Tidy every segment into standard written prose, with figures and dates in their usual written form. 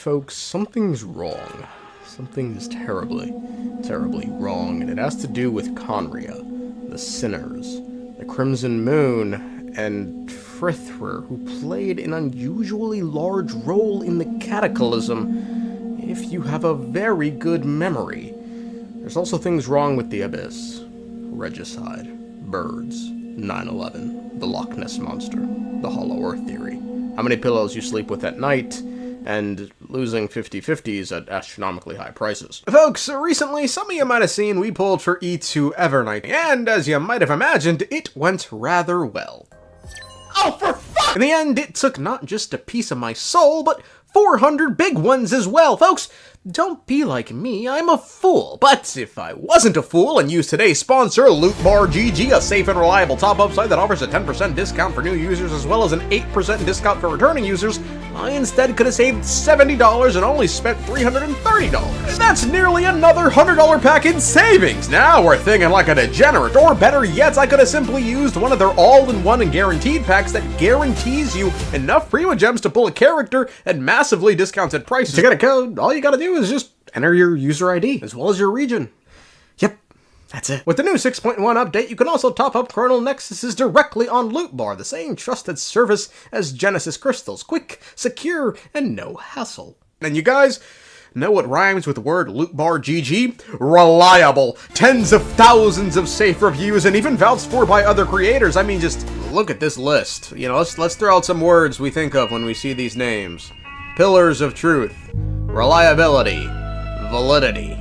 folks, something's wrong. Something's terribly, terribly wrong, and it has to do with Khaenri'ah, the Sinners, the Crimson Moon, and Frithrir, who played an unusually large role in the Cataclysm, if you have a very good memory. There's also things wrong with the Abyss, regicide, birds, 9/11, the Loch Ness Monster, the Hollow Earth theory, how many pillows you sleep with at night, and losing 50/50s at astronomically high prices. Folks, recently some of you might have seen we pulled for E2 Evernight, and as you might have imagined, it went rather well. Oh, for fuck! In the end, it took not just a piece of my soul, but 400 big ones as well, folks! Don't be like me, I'm a fool. But if I wasn't a fool and used today's sponsor, Lootbar GG, a safe and reliable top-up site that offers a 10% discount for new users as well as an 8% discount for returning users, I instead could have saved $70 and only spent $330. That's nearly another $100 pack in savings. Now we're thinking like a degenerate, or better yet, I could have simply used one of their all-in-one and guaranteed packs that guarantees you enough primogems to pull a character at massively discounted prices. To get a code, all you gotta do is just enter your user ID, as well as your region. Yep, that's it. With the new 6.1 update, you can also top up Chronal Nexuses directly on Lootbar, the same trusted service as Genesis Crystals. Quick, secure, and no hassle. And you guys know what rhymes with the word Lootbar GG? Reliable. Tens of thousands of safe reviews, and even vouched for by other creators. I mean, just look at this list. You know, let's throw out some words we think of when we see these names. Pillars of truth. Reliability. Validity.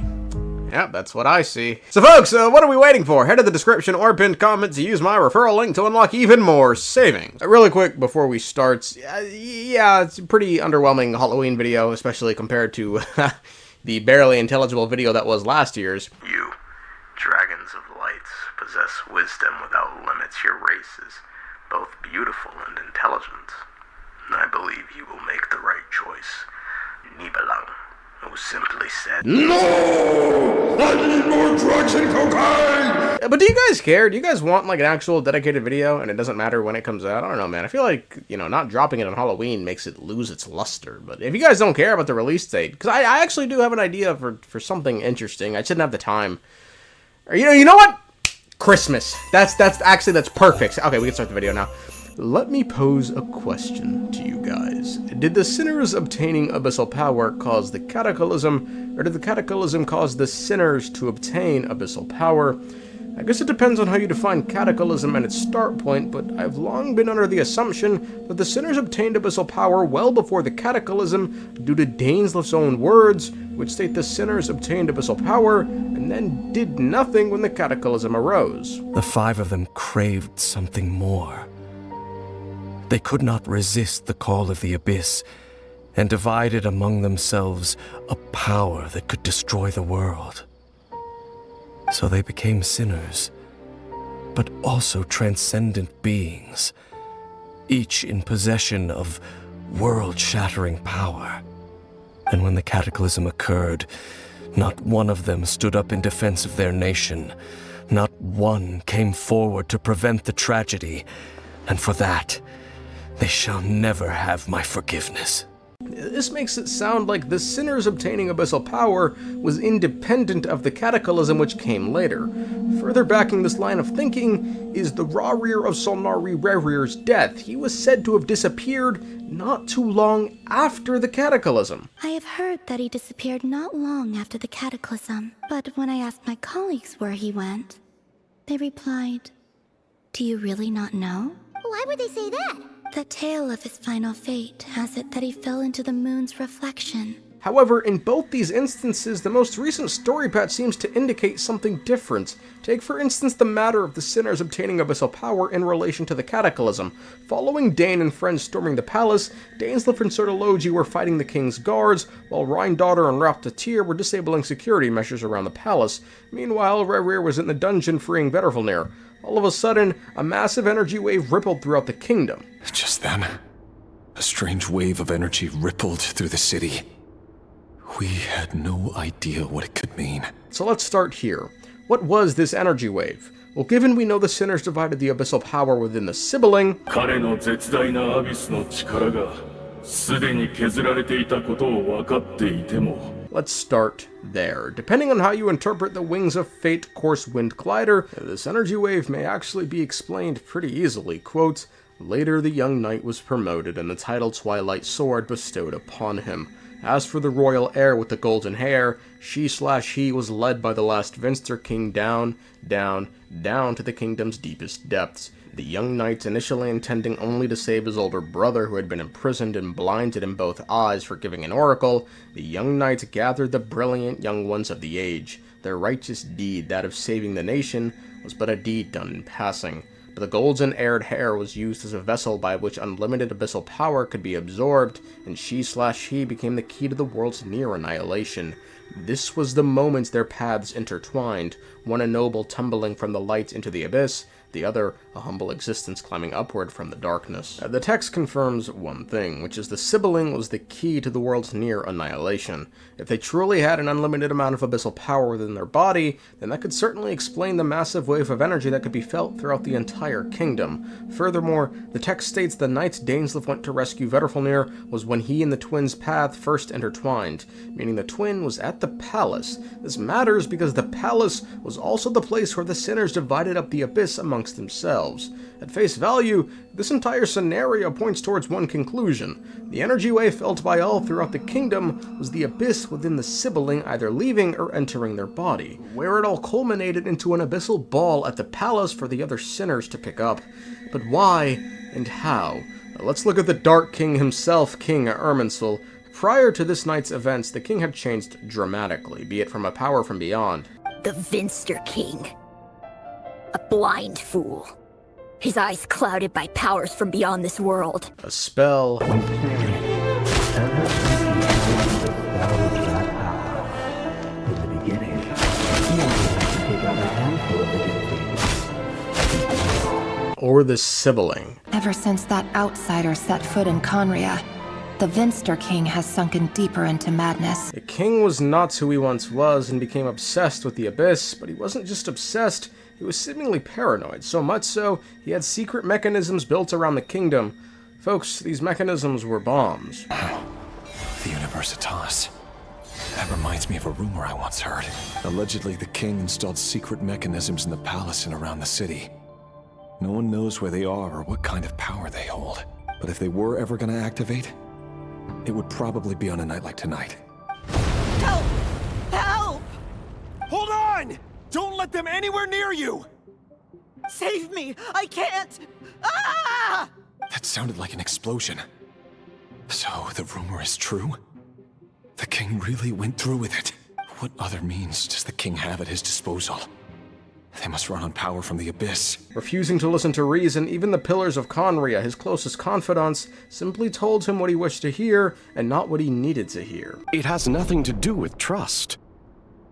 Yep, that's what I see. So folks, what are we waiting for? Head to the description or pinned comment to use my referral link to unlock even more savings. Really quick before we start, yeah, it's a pretty underwhelming Halloween video, especially compared to the barely intelligible video that was last year's. You, dragons of light, possess wisdom without limits. Your race is both beautiful and intelligent. I believe you will make the right choice. Nibilang, who simply said, "No! I need more drugs and cocaine!" But do you guys care? Do you guys want like an actual dedicated video and it doesn't matter when it comes out? I don't know, man. I feel like, you know, not dropping it on Halloween makes it lose its luster. But if you guys don't care about the release date, because I actually do have an idea for something interesting. I shouldn't have the time. Or, you know what? Christmas. That's perfect. Okay, we can start the video now. Let me pose a question to you guys. Did the sinners obtaining abyssal power cause the cataclysm, or did the cataclysm cause the sinners to obtain abyssal power? I guess it depends on how you define cataclysm and its start point, but I've long been under the assumption that the sinners obtained abyssal power well before the cataclysm due to Dainslef's own words, which state the sinners obtained abyssal power and then did nothing when the cataclysm arose. The five of them craved something more. They could not resist the call of the abyss, and divided among themselves a power that could destroy the world. So they became sinners, but also transcendent beings, each in possession of world-shattering power. And when the cataclysm occurred, not one of them stood up in defense of their nation. Not one came forward to prevent the tragedy, and for that, they shall never have my forgiveness. This makes it sound like the sinners obtaining abyssal power was independent of the cataclysm which came later. Further backing this line of thinking is the rerir of rerir's death. He was said to have disappeared not too long after the cataclysm. I have heard that he disappeared not long after the cataclysm, but when I asked my colleagues where he went, they replied, "Do you really not know?" Why would they say that? The tale of his final fate has it that he fell into the moon's reflection. However, in both these instances, the most recent story patch seems to indicate something different. Take for instance the matter of the sinners obtaining abyssal power in relation to the cataclysm. Following Dain and friends storming the palace, Dainslef and Elegy were fighting the king's guards, while Daughter and Raptatir were disabling security measures around the palace. Meanwhile, Rerir was in the dungeon freeing Frithrir. All of a sudden, a massive energy wave rippled throughout the kingdom. Just then, a strange wave of energy rippled through the city. We had no idea what it could mean. So let's start here. What was this energy wave? Well, given we know the sinners divided the abyssal power within the sibiling, すでに削られていたことを分かっていても Let's start there. Depending on how you interpret the Wings of Fate Course Wind Glider, this energy wave may actually be explained pretty easily. Quote, later the young knight was promoted and the title Twilight Sword bestowed upon him. As for the royal heir with the golden hair, she/he was led by the last Vinster king down to the kingdom's deepest depths. The young knight, initially intending only to save his older brother who had been imprisoned and blinded in both eyes for giving an oracle, the young knight gathered the brilliant young ones of the age. Their righteous deed, that of saving the nation, was but a deed done in passing. But the golden haired hair was used as a vessel by which unlimited abyssal power could be absorbed, and she/he became the key to the world's near annihilation. This was the moment their paths intertwined, one a noble tumbling from the light into the abyss, the other a humble existence climbing upward from the darkness. The text confirms one thing, which is the sibiling was the key to the world's near annihilation. If they truly had an unlimited amount of abyssal power within their body, then that could certainly explain the massive wave of energy that could be felt throughout the entire kingdom. Furthermore, the text states the night Dainsleif went to rescue Vedrfolnir was when he and the twins' path first intertwined, meaning the twin was at the palace. This matters because the palace was also the place where the sinners divided up the abyss amongst themselves. At face value, this entire scenario points towards one conclusion. The energy wave felt by all throughout the kingdom was the abyss within the sibiling either leaving or entering their body, where it all culminated into an abyssal ball at the palace for the other sinners to pick up. But why and how? Let's look at the Dark King himself, King Irminsul. Prior to this night's events, the king had changed dramatically, be it from a power from beyond. The Vinster King. A blind fool. His eyes clouded by powers from beyond this world. A spell. Or the sibiling. Ever since that outsider set foot in Khaenri'ah, the Vinster King has sunken deeper into madness. The king was not who he once was and became obsessed with the abyss, but he wasn't just obsessed, he was seemingly paranoid, so much so he had secret mechanisms built around the kingdom. Folks, these mechanisms were bombs. The Universitas. That reminds me of a rumor I once heard. Allegedly, the king installed secret mechanisms in the palace and around the city. No one knows where they are or what kind of power they hold. But if they were ever going to activate, it would probably be on a night like tonight. Help! Help! Hold on! Don't let them anywhere near you! Save me! I can't! Ah! That sounded like an explosion. So, the rumor is true? The king really went through with it. What other means does the king have at his disposal? They must run on power from the abyss. Refusing to listen to reason, even the pillars of Khaenri'ah, his closest confidants, simply told him what he wished to hear and not what he needed to hear. It has nothing to do with trust.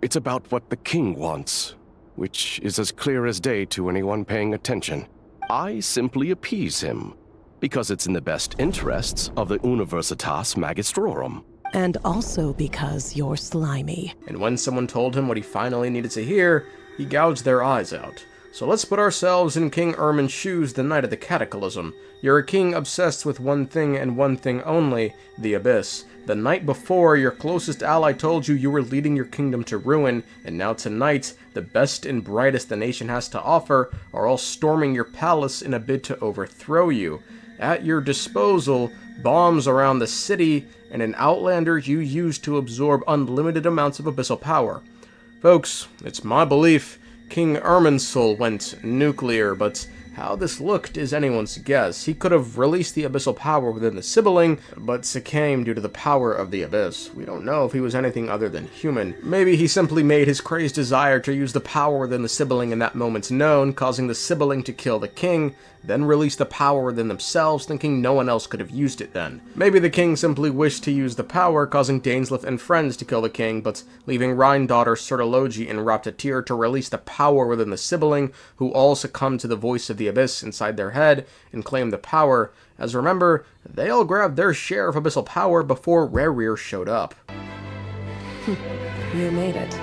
It's about what the king wants, which is as clear as day to anyone paying attention. I simply appease him, because it's in the best interests of the Universitas Magistrorum. And also because you're slimy. And when someone told him what he finally needed to hear, he gouged their eyes out. So let's put ourselves in King Irmin's shoes the night of the Cataclysm. You're a king obsessed with one thing and one thing only, the abyss. The night before, your closest ally told you were leading your kingdom to ruin, and now tonight, the best and brightest the nation has to offer are all storming your palace in a bid to overthrow you. At your disposal, bombs around the city, and an outlander you use to absorb unlimited amounts of abyssal power. Folks, it's my belief King Irminsul went nuclear, but how this looked is anyone's guess. He could have released the abyssal power within the sibiling, but succumbed due to the power of the abyss. We don't know if he was anything other than human. Maybe he simply made his crazed desire to use the power within the sibiling in that moment known, causing the sibiling to kill the king, then release the power within themselves, thinking no one else could have used it then. Maybe the king simply wished to use the power, causing Dainsleif and friends to kill the king, but leaving Rhine-daughter Elegy and Raptatir to release the power within the sibiling, who all succumbed to the voice of the abyss inside their head and claimed the power, as remember, they all grabbed their share of abyssal power before rerir showed up. You made it.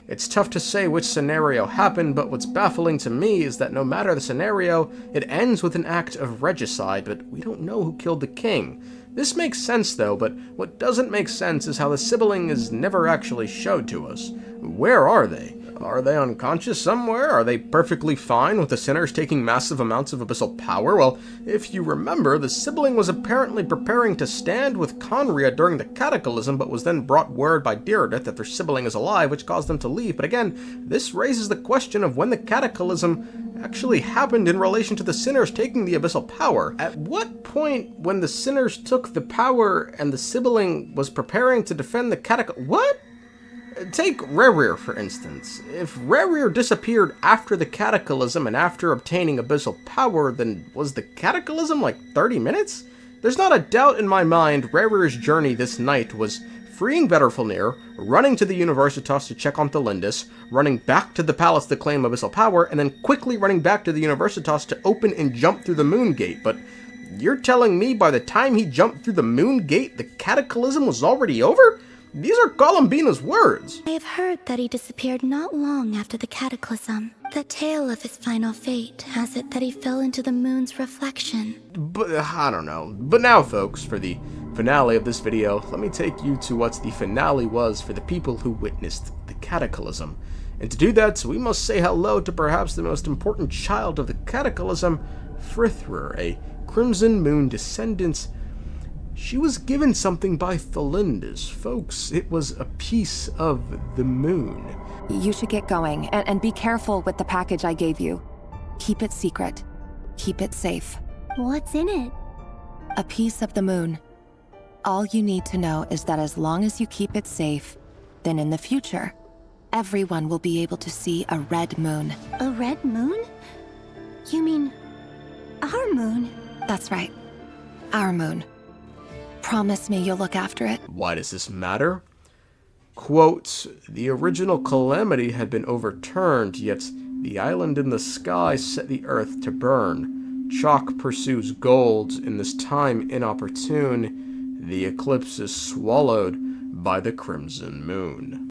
It's tough to say which scenario happened, but what's baffling to me is that no matter the scenario, it ends with an act of regicide, but we don't know who killed the king. This makes sense though, but what doesn't make sense is how the sibiling is never actually showed to us. Where are they? Are they unconscious somewhere? Are they perfectly fine with the sinners taking massive amounts of abyssal power? Well, if you remember, the sibiling was apparently preparing to stand with Khaenri'ah during the Cataclysm, but was then brought word by Dirideth that their sibiling is alive, which caused them to leave. But again, this raises the question of when the Cataclysm actually happened in relation to the sinners taking the abyssal power. At what point, when the sinners took the power and the sibiling was preparing to defend the Cataclysm? What? Take Rerir, for instance. If Rerir disappeared after the Cataclysm and after obtaining abyssal power, then was the Cataclysm like 30 minutes? There's not a doubt in my mind Rerir's journey this night was freeing Frithrir, running to the Universitas to check on Tholindis, running back to the palace to claim abyssal power, and then quickly running back to the Universitas to open and jump through the moon gate. But you're telling me by the time he jumped through the moon gate, the Cataclysm was already over? These are Columbina's words. I have heard that he disappeared not long after the Cataclysm. The tale of his final fate has it that he fell into the moon's reflection. But, I don't know. But now, folks, for the finale of this video, let me take you to what the finale was for the people who witnessed the Cataclysm. And to do that, we must say hello to perhaps the most important child of the Cataclysm, Frithrir, a Crimson Moon descendant. She was given something by tholindis. Folks, it was a piece of the moon. You should get going, and be careful with the package I gave you. Keep it secret. Keep it safe. What's in it? A piece of the moon. All you need to know is that as long as you keep it safe, then in the future, everyone will be able to see a red moon. A red moon? You mean our moon? That's right. Our moon. Promise me you'll look after it. Why does this matter? Quote, the original calamity had been overturned, yet the island in the sky set the earth to burn. Chalk pursues gold, in this time inopportune, the eclipse is swallowed by the crimson moon.